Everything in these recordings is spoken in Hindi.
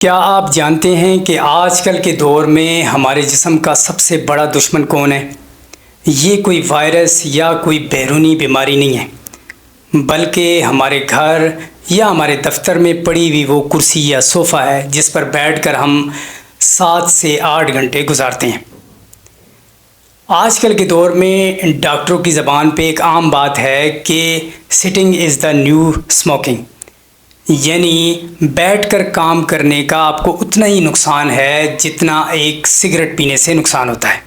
क्या आप जानते हैं कि आजकल के दौर में हमारे जिस्म का सबसे बड़ा दुश्मन कौन है? ये कोई वायरस या कोई बैरूनी बीमारी नहीं है, बल्कि हमारे घर या हमारे दफ्तर में पड़ी हुई वो कुर्सी या सोफ़ा है जिस पर बैठकर हम 7 से 8 घंटे गुजारते हैं। आजकल के दौर में डॉक्टरों की ज़बान पे एक आम बात है कि sitting is the new smoking, यानी बैठकर काम करने का आपको उतना ही नुकसान है जितना एक सिगरेट पीने से नुकसान होता है।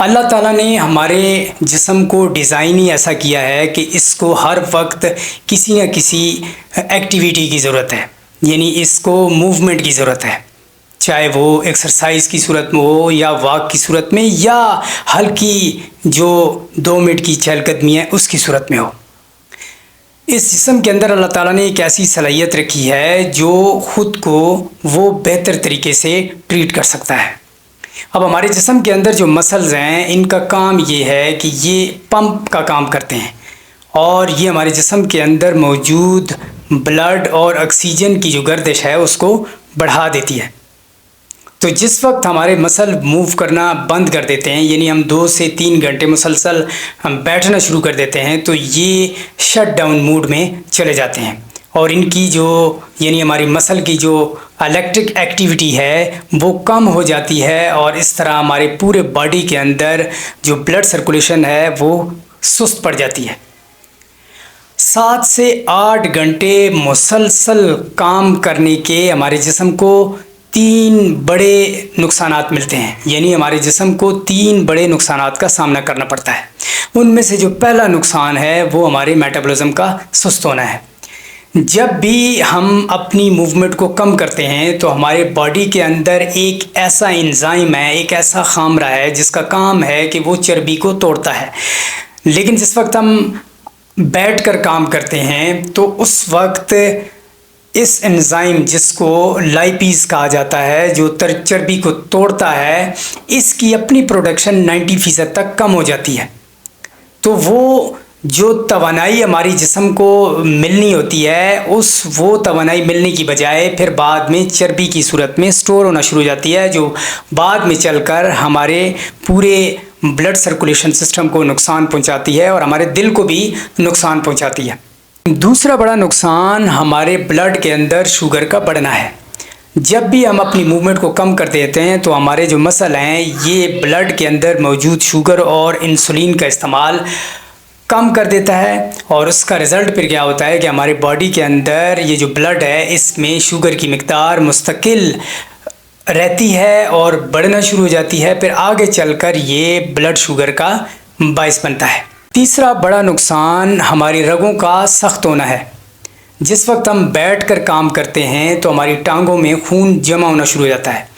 अल्लाह ताला ने हमारे जिस्म को डिज़ाइन ही ऐसा किया है कि इसको हर वक्त किसी न किसी एक्टिविटी की ज़रूरत है, यानी इसको मूवमेंट की ज़रूरत है, चाहे वो एक्सरसाइज की सूरत में हो या वॉक की सूरत में या हल्की जो 2 मिनट की चहलकदमी है उसकी सूरत में हो। इस जिस्म के अंदर अल्लाह ताला ने एक ऐसी सलाहियत रखी है जो ख़ुद को वो बेहतर तरीके से ट्रीट कर सकता है। अब हमारे जिस्म के अंदर जो मसल्स हैं इनका काम ये है कि ये पंप का काम करते हैं और ये हमारे जिस्म के अंदर मौजूद ब्लड और ऑक्सीजन की जो गर्दिश है उसको बढ़ा देती है। तो जिस वक्त हमारे मसल मूव करना बंद कर देते हैं, यानी हम 2 से 3 घंटे मुसलसल हम बैठना शुरू कर देते हैं, तो ये शट डाउन मूड में चले जाते हैं और इनकी जो यानी हमारी मसल की जो इलेक्ट्रिक एक्टिविटी है वो कम हो जाती है और इस तरह हमारे पूरे बॉडी के अंदर जो ब्लड सर्कुलेशन है वो सुस्त पड़ जाती है। 7 से 8 घंटे मुसलसल काम करने के हमारे जिस्म को 3 बड़े नुकसानात मिलते हैं, यानी हमारे जिस्म को 3 बड़े नुकसानात का सामना करना पड़ता है। उनमें से जो पहला नुकसान है वो हमारे मेटाबॉलिज्म का सुस्त होना है। जब भी हम अपनी मूवमेंट को कम करते हैं तो हमारे बॉडी के अंदर एक ऐसा एंजाइम है, एक ऐसा खामरा है जिसका काम है कि वो चर्बी को तोड़ता है। लेकिन जिस वक्त हम बैठकर काम करते हैं तो उस वक्त इस एंजाइम जिसको लाइपीज कहा जाता है, जो चर्बी को तोड़ता है, इसकी अपनी प्रोडक्शन 90% तक कम हो जाती है। तो वो जो तवानाई हमारी जिस्म को मिलनी होती है वो तवानाई मिलने की बजाय फिर बाद में चर्बी की सूरत में स्टोर होना शुरू हो जाती है, जो बाद में चलकर हमारे पूरे ब्लड सर्कुलेशन सिस्टम को नुकसान पहुंचाती है और हमारे दिल को भी नुकसान पहुंचाती है। दूसरा बड़ा नुकसान हमारे ब्लड के अंदर शुगर का बढ़ना है। जब भी हम अपनी मूवमेंट को कम कर देते हैं तो हमारे जो मसल हैं ये ब्लड के अंदर मौजूद शुगर और इंसुलिन का इस्तेमाल कम कर देता है और उसका रिज़ल्ट फिर क्या होता है कि हमारे बॉडी के अंदर ये जो ब्लड है इसमें शुगर की मिक़दार मुस्तकिल रहती है और बढ़ना शुरू हो जाती है। फिर आगे चलकर ये ब्लड शुगर का बायस बनता है। तीसरा बड़ा नुकसान हमारी रगों का सख्त होना है। जिस वक्त हम बैठकर काम करते हैं तो हमारी टांगों में खून जमा होना शुरू हो जाता है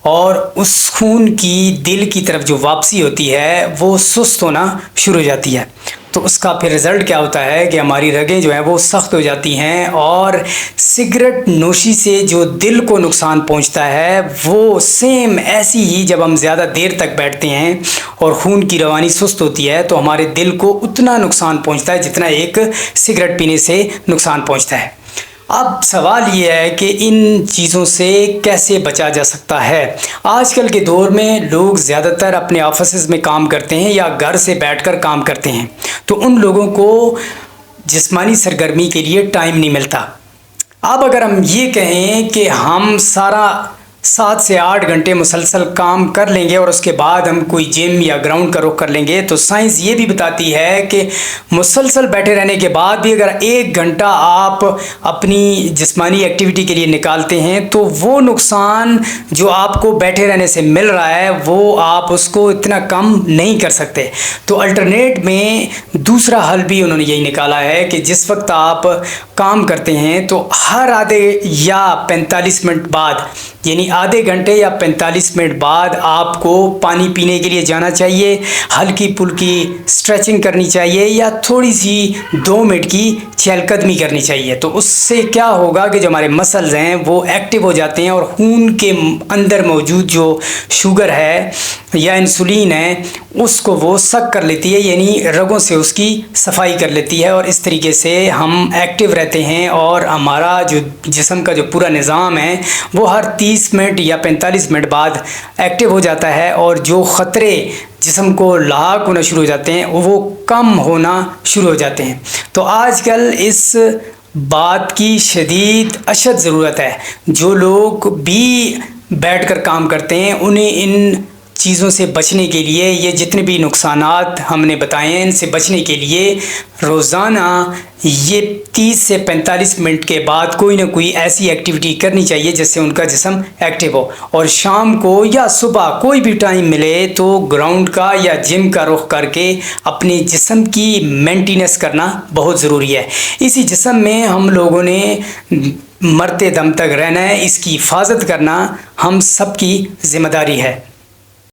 और उस खून की दिल की तरफ जो वापसी होती है वो सुस्त होना शुरू हो जाती है। तो उसका फिर रिज़ल्ट क्या होता है कि हमारी रगें जो हैं वो सख्त हो जाती हैं और सिगरेट नोशी से जो दिल को नुकसान पहुंचता है वो सेम ऐसी ही जब हम ज़्यादा देर तक बैठते हैं और खून की रवानी सुस्त होती है तो हमारे दिल को उतना नुकसान पहुंचता है जितना एक सिगरेट पीने से नुकसान पहुंचता है। अब सवाल ये है कि इन चीज़ों से कैसे बचा जा सकता है। आजकल के दौर में लोग ज़्यादातर अपने ऑफिस में काम करते हैं या घर से बैठकर काम करते हैं, तो उन लोगों को जिस्मानी सरगर्मी के लिए टाइम नहीं मिलता। अब अगर हम ये कहें कि हम सारा 7 से 8 घंटे मुसलसल काम कर लेंगे और उसके बाद हम कोई जिम या ग्राउंड का रुख कर लेंगे, तो साइंस ये भी बताती है कि मुसलसल बैठे रहने के बाद भी अगर 1 घंटा आप अपनी जिस्मानी एक्टिविटी के लिए निकालते हैं तो वो नुकसान जो आपको बैठे रहने से मिल रहा है वो आप उसको इतना कम नहीं कर सकते। तो अल्टरनेट में दूसरा हल भी उन्होंने यही निकाला है कि जिस वक्त आप काम करते हैं तो हर आधे या 45 मिनट बाद, यानी आधे घंटे या 45 मिनट बाद आपको पानी पीने के लिए जाना चाहिए, हल्की फुल्की स्ट्रेचिंग करनी चाहिए या थोड़ी सी 2 मिनट की चहलकदमी करनी चाहिए। तो उससे क्या होगा कि जो हमारे मसल्स हैं वो एक्टिव हो जाते हैं और खून के अंदर मौजूद जो शुगर है या इंसुलिन है उसको वो सक कर लेती है, यानी रगों से उसकी सफाई कर लेती है और इस तरीके से हम एक्टिव रहते हैं और हमारा जो जिस्म का जो पूरा निज़ाम है वो हर 30 मिनट या 45 मिनट बाद एक्टिव हो जाता है और जो ख़तरे जिस्म को लाक होना शुरू हो जाते हैं वो कम होना शुरू हो जाते हैं। तो आजकल इस बात की शदीद अशद ज़रूरत है। जो लोग भी बैठकर काम करते हैं उन्हें इन चीज़ों से बचने के लिए, ये जितने भी नुकसानात हमने बताए हैं इनसे बचने के लिए रोज़ाना ये 30 से 45 मिनट के बाद कोई ना कोई ऐसी एक्टिविटी करनी चाहिए जिससे उनका जिस्म एक्टिव हो। और शाम को या सुबह कोई भी टाइम मिले तो ग्राउंड का या जिम का रुख करके अपने जिस्म की मेंटेनेंस करना बहुत ज़रूरी है। इसी जिस्म में हम लोगों ने मरते दम तक रहना है, इसकी हिफाजत करना हम सब की ज़िम्मेदारी है।